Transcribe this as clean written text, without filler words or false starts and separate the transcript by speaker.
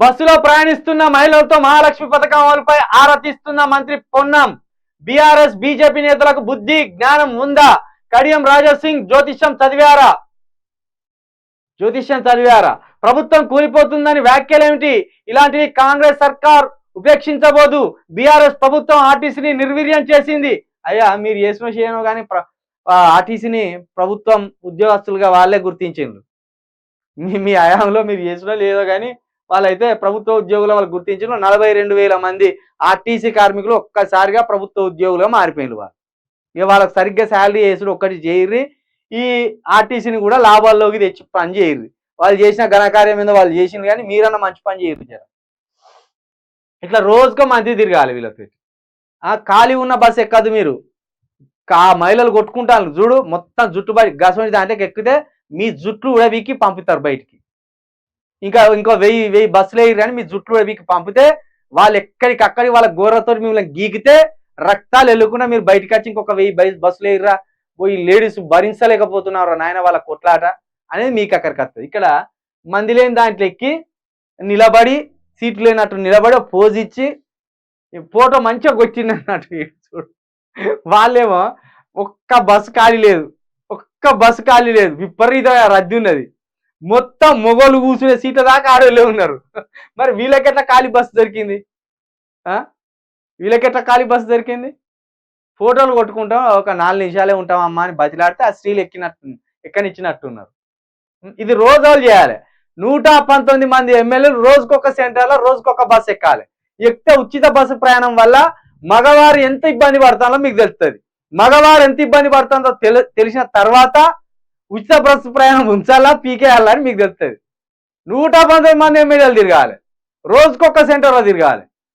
Speaker 1: బస్సులో ప్రయాణిస్తున్న మహిళలతో మహాలక్ష్మి పథకం అమలుపై ఆరా తీస్తున్న మంత్రి పొన్నం. బీఆర్ఎస్ బీజేపీ నేతలకు బుద్ధి జ్ఞానం ఉందా? కడియం రాజాసింగ్ జ్యోతిష్యం చదివారా? ప్రభుత్వం కూలిపోతుందని వ్యాఖ్యలేమిటి? ఇలాంటివి కాంగ్రెస్ సర్కార్ ఉపేక్షించబోదు. బీఆర్ఎస్ ప్రభుత్వం ఆర్టీసీని నిర్వీర్యం చేసింది. అయ్యా మీరు చేసిన చేయను కానీ ఆర్టీసీని ప్రభుత్వం ఉద్యోగస్తులుగా వాళ్ళే గుర్తించిండ్రు. మీ హయాంలో మీరు చేసినా లేదో కానీ వాళ్ళైతే ప్రభుత్వ ఉద్యోగులు వాళ్ళు గుర్తించిన 42,000 మంది ఆర్టీసీ కార్మికులు ఒక్కసారిగా ప్రభుత్వ ఉద్యోగులుగా మారిపోయినారు. వాళ్ళు ఇక వాళ్ళకి సరిగ్గా శాలరీ వేసుడు ఒక్కటి చేయర్రి, ఈ ఆర్టీసీని కూడా లాభాల్లోకి తెచ్చి పని చేయర్రి. వాళ్ళు చేసిన ఘనకార్యం మీద వాళ్ళు చేసింది కానీ మీరన్నా మంచి పని చేయరు జర. ఇట్లా రోజుకో మంది తిరగాలి వీళ్ళకి. ఖాళీ ఉన్న బస్సు ఎక్కదు మీరు. మహిళలు కొట్టుకుంటారు చూడు, మొత్తం జుట్టు బయట గసండి దాంట్లోకి ఎక్కితే మీ జుట్లు ఉడబీకి పంపుతారు బయటికి. ఇంకో 1000 బస్సులు వేయరు కానీ మీ జుట్లు ఉడబీకి పంపితే వాళ్ళు ఎక్కడికక్కడికి వాళ్ళ గోరతో మిమ్మల్ని గీకితే రక్తాలు వెళ్ళకుండా మీరు బయటకు వచ్చి ఇంకొక 1000 బస్సులు వేయర్రా, పోయి లేడీస్ భరించలేకపోతున్నారు నాయన వాళ్ళ కొట్లాట అనేది మీకు అక్కడికి వస్తుంది. ఇక్కడ మంది లేని దాంట్లో ఎక్కి నిలబడి సీట్లు లేనట్టు నిలబడి పోజ్ ఇచ్చి ఫోటో మంచిగా కొట్టింది అన్నట్టు చూడు. వాళ్ళేమో ఒక్క బస్సు ఖాళీ లేదు, విపరీతమైన రద్దీ ఉన్నది. మొత్తం మొగోళ్ళు కూర్చునే సీట్ల దాకా ఆడోళ్ళే ఉన్నారు. మరి వీళ్ళకెట్లా ఖాళీ బస్సు దొరికింది? ఫోటోలు కొట్టుకుంటాం, ఒక 4 నిమిషాలే ఉంటాం అమ్మా అని బతిలాడితే ఆ స్త్రీలు ఎక్కనిచ్చినట్టున్నారు. ఇది రోజులు చేయాలి. 119 మంది ఎమ్మెల్యేలు రోజుకొక సెంటర్లో రోజుకొక బస్సు ఎక్కాలి. ఎక్కితే ఉచిత బస్సు ప్రయాణం వల్ల మగవారు ఎంత ఇబ్బంది పడతానో మీకు తెలుస్తుంది. మగవారు ఎంత ఇబ్బంది పడుతుందో తెలిసిన తర్వాత ఉచిత బస్సు ప్రయాణం ఉంచాలా పీకేయాలని మీకు తెలుస్తుంది. 119 మంది ఎమ్మెల్యేలు తిరగాలి, రోజుకొక సెంటర్లో తిరగాలి.